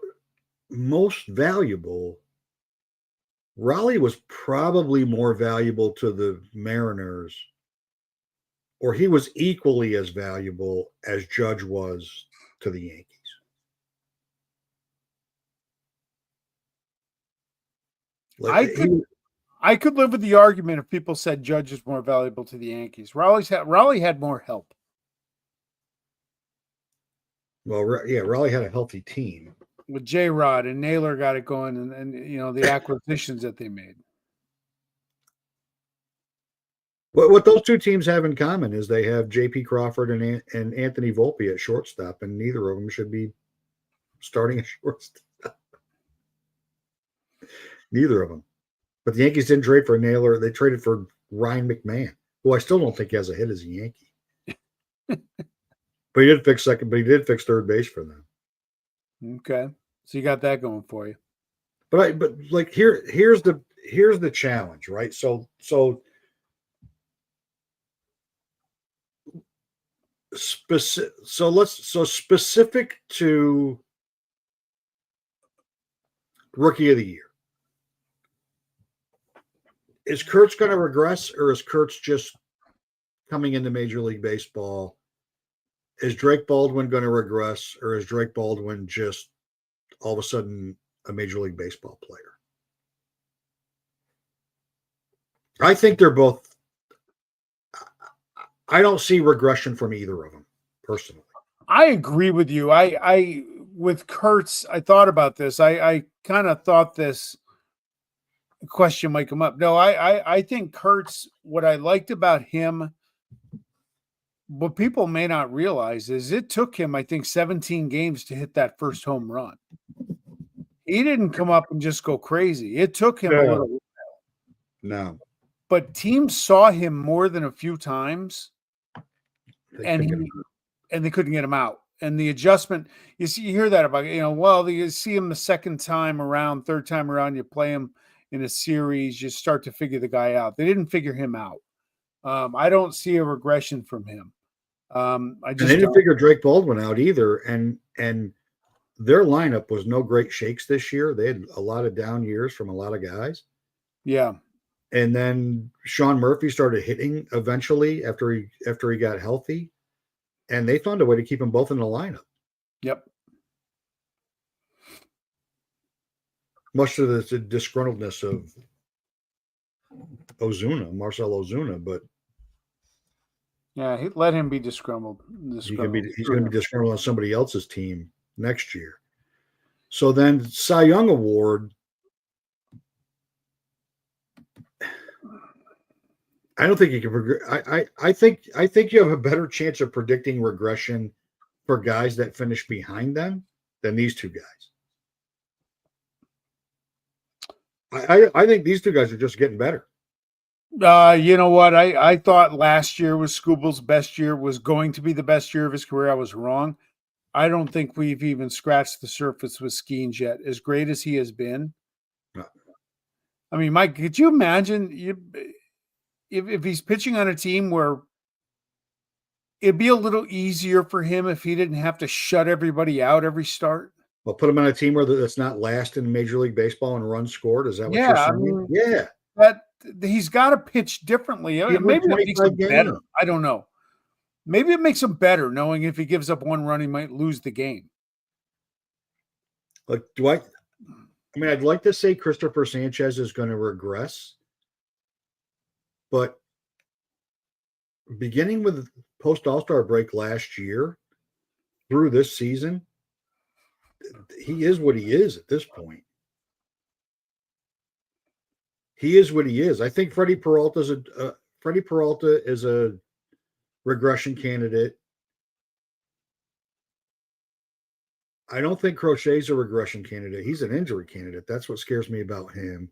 most valuable, Raleigh was probably more valuable to the Mariners, or he was equally as valuable as Judge was to the Yankees. I could live with the argument if people said Judge is more valuable to the Yankees. Raleigh had more help. Well, yeah, Raleigh had a healthy team with J-Rod, and Naylor got it going, and the acquisitions that they made. What those two teams have in common is they have J.P. Crawford and Anthony Volpe at shortstop, and neither of them should be starting at shortstop. Neither of them. But the Yankees didn't trade for Naylor. They traded for Ryan McMahon, who I still don't think has a hit as a Yankee. But he did fix second, but he did fix third base for them. Okay. So you got that going for you. But like here's the challenge, right? So specific to Rookie of the Year. Is Kurtz going to regress, or is Kurtz just coming into Major League Baseball? Is Drake Baldwin going to regress, or is Drake Baldwin just all of a sudden a Major League Baseball player? I think they're both. I don't see regression from either of them, personally. I agree with you. I with Kurtz, I thought about this. I kind of thought this question might come up. No, I think Kurtz, what I liked about him, what people may not realize is it took him, I think, 17 games to hit that first home run. He didn't come up and just go crazy. It took him a little while. No. But teams saw him more than a few times, and they couldn't get him out. And the adjustment, you hear that about, you see him the second time around, third time around, you play him in a series, you start to figure the guy out. They didn't figure him out. I don't see a regression from him. They didn't figure Drake Baldwin out either. And their lineup was no great shakes this year. They had a lot of down years from a lot of guys. Yeah. And then Sean Murphy started hitting eventually after he got healthy, and they found a way to keep them both in the lineup. Yep. Much to the disgruntledness of Marcell Ozuna, but yeah, let him be disgruntled. He's going to be disgruntled on somebody else's team next year. So then, Cy Young Award. I don't think you can. I think you have a better chance of predicting regression for guys that finish behind them than these two guys. I think these two guys are just getting better. You know what? I thought last year was Skubal's best year, was going to be the best year of his career. I was wrong. I don't think we've even scratched the surface with Skeens yet. As great as he has been. No. I mean, Mike, could you imagine if he's pitching on a team where it'd be a little easier for him if he didn't have to shut everybody out every start? Well, put him on a team where that's not last in Major League Baseball and runs scored. Is that what you're saying? I mean, yeah. That he's got to pitch differently. Maybe it makes him better. I don't know. Maybe it makes him better knowing if he gives up one run, he might lose the game. Like, I mean, I'd like to say Christopher Sanchez is going to regress, but beginning with post All-Star break last year through this season, he is what he is at this point. He is what he is. I think Freddie Peralta is a regression candidate. I don't think Crochet's a regression candidate. He's an injury candidate. That's what scares me about him.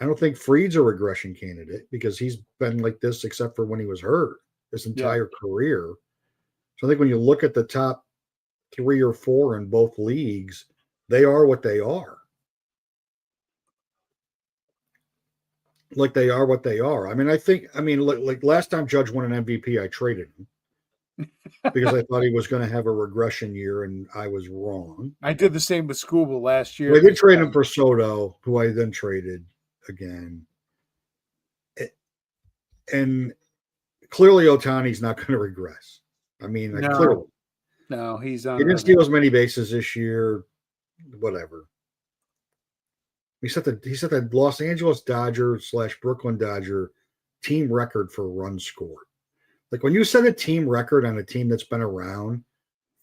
I don't think Fried's a regression candidate because he's been like this except for when he was hurt his entire career. So I think when you look at the top 3 or 4 in both leagues, they are what they are. Like they are what they are. I mean, like last time Judge won an MVP, I traded him because I thought he was going to have a regression year, and I was wrong. I did the same with Scooble last year. We did trade him for Soto, who I then traded again. And clearly Ohtani's not going to regress. I mean, clearly. No, he's on. He didn't steal as many bases this year. Whatever. He set the Los Angeles Dodger / Brooklyn Dodger team record for runs scored. Like when you set a team record on a team that's been around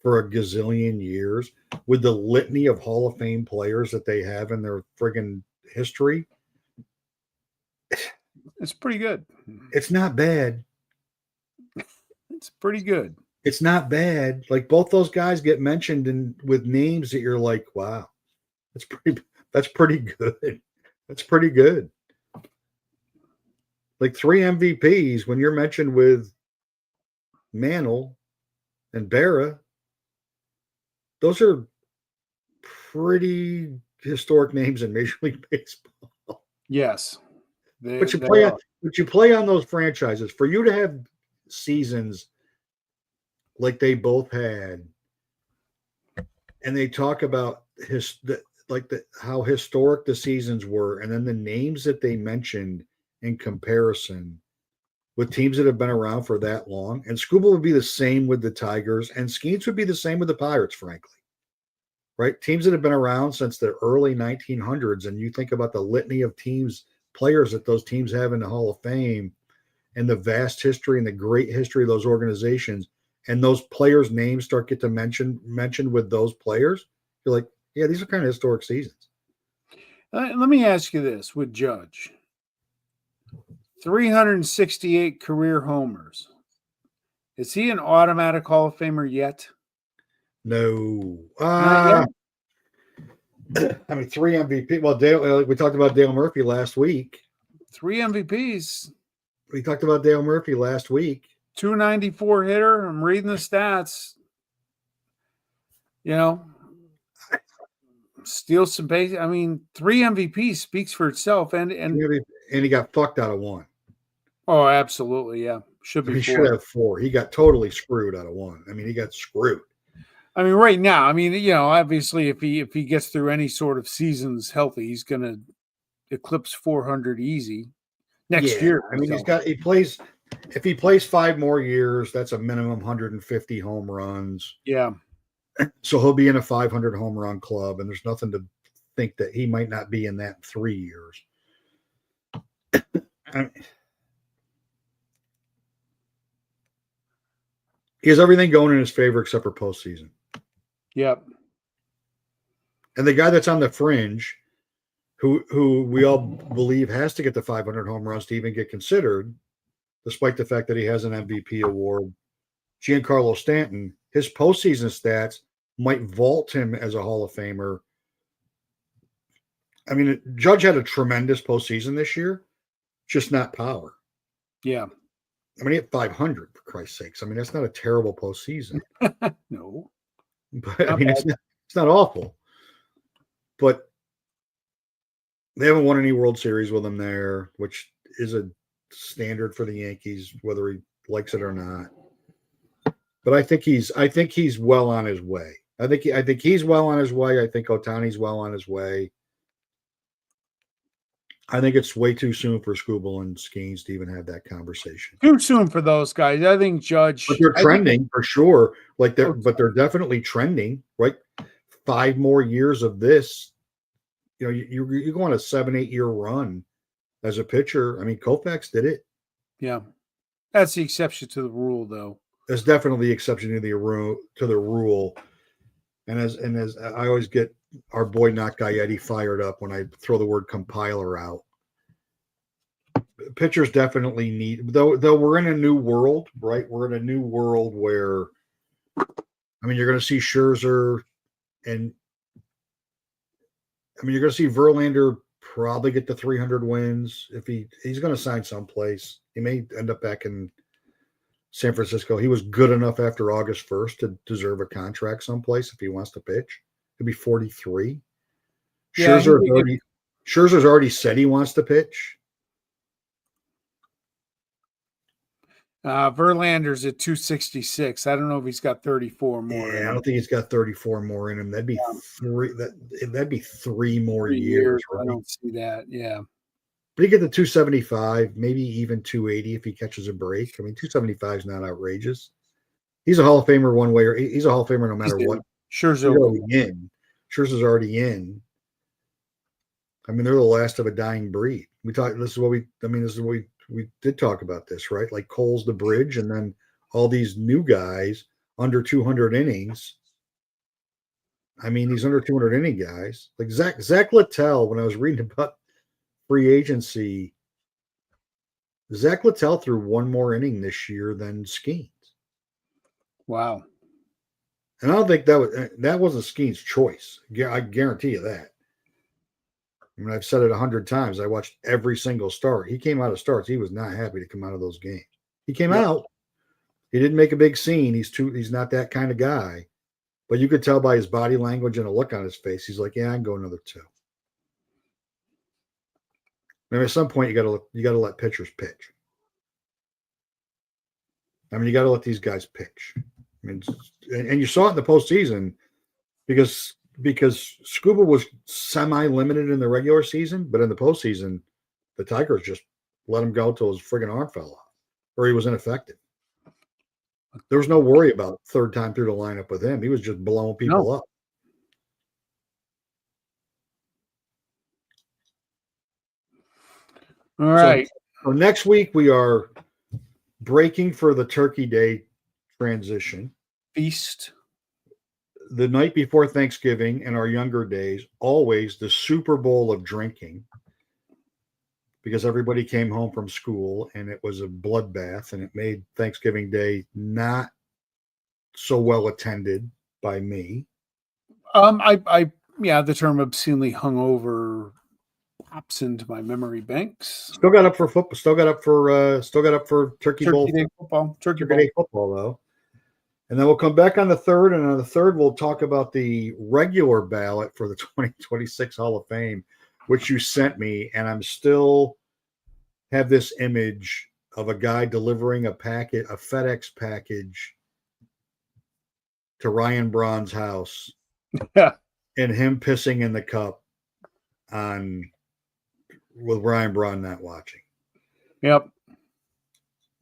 for a gazillion years with the litany of Hall of Fame players that they have in their friggin' history, it's pretty good. It's not bad. It's pretty good. It's not bad. Like both those guys get mentioned with names that you're like, wow, that's pretty good. That's pretty good. Like 3 MVPs when you're mentioned with Mantle and Berra, those are pretty historic names in Major League Baseball. Yes. But you play on those franchises. For you to have seasons like they both had, and they talk about how historic the seasons were, and then the names that they mentioned in comparison with teams that have been around for that long. And Scuba would be the same with the Tigers, and Skeens would be the same with the Pirates, frankly. Right? Teams that have been around since the early 1900s, and you think about the litany of players that those teams have in the Hall of Fame, and the vast history and the great history of those organizations, and those players' names start get to mentioned with those players, you're like, yeah, these are kind of historic seasons. Let me ask you this with Judge. 368 career homers. Is he an automatic Hall of Famer yet? No. I mean, 3 MVP. Well, we talked about Dale Murphy last week. 3 MVPs. We talked about Dale Murphy last week. 294 hitter. I'm reading the stats. Steal some base. I mean, 3 MVPs speaks for itself. And he got fucked out of 1. Oh, absolutely. Yeah. Should be 4. He should have 4. He got totally screwed out of 1. I mean, he got screwed. I mean, right now, obviously if he gets through any sort of seasons healthy, he's going to eclipse 400 easy next year. I mean, if he plays 5 more years, that's a minimum 150 home runs. Yeah. So he'll be in a 500 home run club, and there's nothing to think that he might not be in that in 3 years. He has everything going in his favor except for postseason. Yep. And the guy that's on the fringe, who we all believe has to get the 500 home runs to even get considered, despite the fact that he has an MVP award, Giancarlo Stanton, his postseason stats might vault him as a Hall of Famer. I mean, Judge had a tremendous postseason this year, just not power. Yeah. I mean, he had 500, for Christ's sakes. I mean, that's not a terrible postseason. No. But I mean, it's not awful. But they haven't won any World Series with him there, which is a standard for the Yankees, whether he likes it or not. But I think he's well on his way. I think he's well on his way. I think Ohtani's well on his way. I think it's way too soon for Scooble and Skeens to even have that conversation. Too soon for those guys. I think Judge. But they're trending for sure. But they're definitely trending, right? 5 more years of this, you go on a 7-8 year run as a pitcher. I mean, Koufax did it. Yeah, that's the exception to the rule, though. There's definitely the exception to the rule. And as I always get our boy Not Guy Eddie fired up when I throw the word compiler out. Pitchers definitely need, though we're in a new world, right? We're in a new world where, I mean, you're going to see Scherzer and, I mean, you're going to see Verlander probably get to 300 wins. If he's going to sign someplace. He may end up back in San Francisco. He was good enough after August 1st to deserve a contract someplace if he wants to pitch. He'll be 43. Yeah, Scherzer's already said he wants to pitch. Verlander's at 266. I don't know if he's got 34 more. Yeah, I don't think he's got 34 more in him. That'd be that'd be 3 more years. Right? I don't see that. Yeah. But he get to 275, maybe even 280 if he catches a break. I mean, 275 is not outrageous. He's a Hall of Famer one way, or he's a Hall of Famer no matter what. Scherzer's already in. Scherzer's already in. I mean, they're the last of a dying breed. This is what we did talk about this, right? Like Cole's the bridge, and then all these new guys under 200 innings. I mean, these under 200 inning guys, like Zach Littell, when I was reading about free agency, Zach Littell threw 1 more inning this year than Skeens. Wow. And I don't think that wasn't Skeens' choice. I guarantee you that. I mean, I've said it 100 times. I watched every single start. He came out of starts. He was not happy to come out of those games. He came out. He didn't make a big scene. He's not that kind of guy. But you could tell by his body language and a look on his face. He's like, yeah, I can go another 2. I mean, at some point, you got to let pitchers pitch. I mean, you got to let these guys pitch. I mean, and you saw it in the postseason because Scuba was semi-limited in the regular season, but in the postseason, the Tigers just let him go till his friggin' arm fell off, or he was ineffective. There was no worry about third time through the lineup with him. He was just blowing people up. All right. So next week we are breaking for the Turkey Day transition. Feast. The night before Thanksgiving in our younger days, always the Super Bowl of drinking, because everybody came home from school and it was a bloodbath, and it made Thanksgiving Day not so well attended by me. The term obscenely hungover pops into my memory banks. Still got up for football. Still got up for Turkey Bowl Day football. Turkey Day football though. And then we'll come back on the 3rd, and on the 3rd we'll talk about the regular ballot for the 2026 Hall of Fame, which you sent me, and I'm still have this image of a guy delivering a FedEx package to Ryan Braun's house, and him pissing in the cup with Ryan Braun not watching. Yep.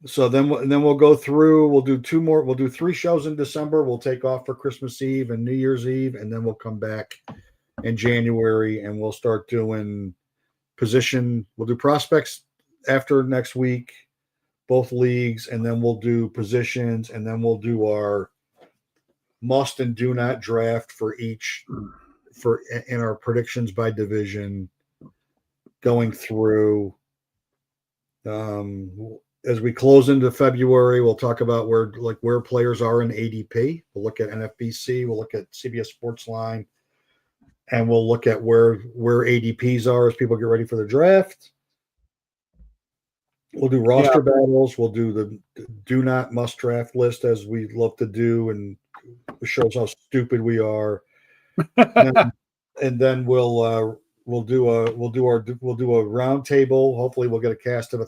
So then we'll go through. We'll do 2 more. We'll do 3 shows in December. We'll take off for Christmas Eve and New Year's Eve, and then we'll come back in January and we'll start doing position. We'll do prospects after next week, both leagues, and then we'll do positions, and then we'll do our must and do not draft for each in our predictions by division going through. As we close into February, we'll talk about where players are in ADP. We'll look at NFBC. We'll look at CBS Sportsline, and we'll look at where ADPs are as people get ready for the draft. We'll do roster battles. We'll do the do not must draft list as we love to do, and it shows how stupid we are. and then we'll do a round table. Hopefully, we'll get a cast of a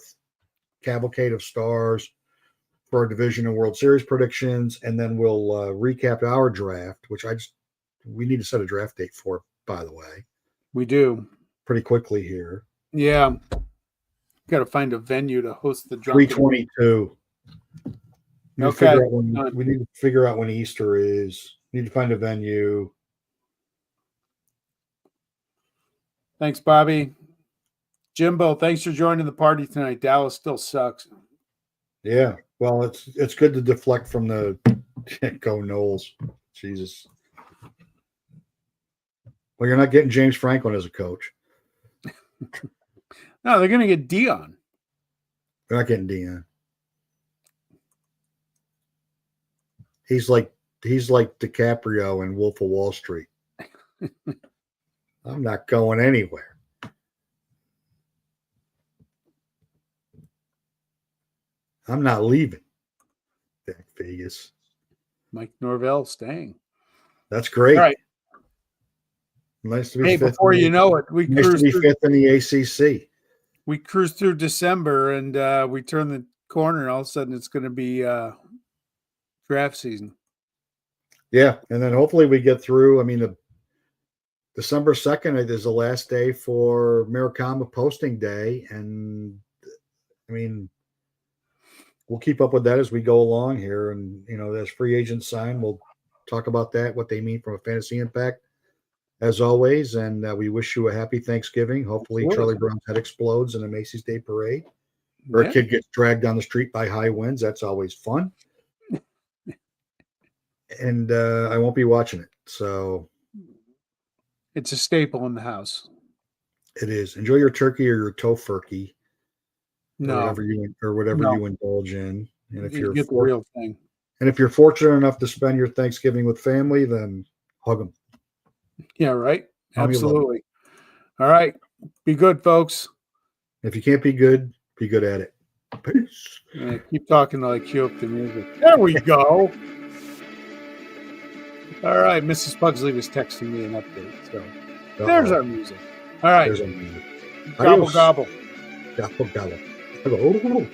cavalcade of stars for our division and World Series predictions, and then we'll recap our draft, which we need to set a draft date for, by the way. We do. Pretty quickly here. Yeah. Got to find a venue to host the draft. 322. Okay. We need to figure out when Easter is. We need to find a venue. Thanks, Bobby. Jimbo, thanks for joining the party tonight. Dallas still sucks. Yeah. Well, it's good to deflect from the go Knowles. Jesus. Well, you're not getting James Franklin as a coach. No, they're going to get Dion. They're not getting Dion. He's like DiCaprio in Wolf of Wall Street. I'm not going anywhere. I'm not leaving. Vegas. Mike Norvell staying. That's great. All right. Nice to be Hey, fifth. before you know it, we Nice to cruised be through, fifth in the ACC. we cruised through December, and we turned the corner, and all of a sudden it's going to be draft season. Yeah, and then hopefully we get through. I mean, the December 2nd is the last day for Americana posting day, and I mean, we'll keep up with that as we go along here. And as free agents sign, we'll talk about that, what they mean from a fantasy impact, as always. And we wish you a happy Thanksgiving. Hopefully, Absolutely. Charlie Brown's head explodes in a Macy's Day Parade, or a kid gets dragged down the street by high winds. That's always fun. And I won't be watching it, so it's a staple in the house. it is. Enjoy your turkey or your tofurkey. No, or whatever you indulge in. And if you get the real thing. And if you're fortunate enough to spend your Thanksgiving with family, then hug them. Yeah, right. Absolutely. All right. Be good, folks. If you can't be good at it. Peace. Yeah, keep talking till I cue up the music. There we go. All right. Mrs. Pugsley was texting me an update. So there's our music. All right. There's our music. Gobble, gobble. Gobble, gobble.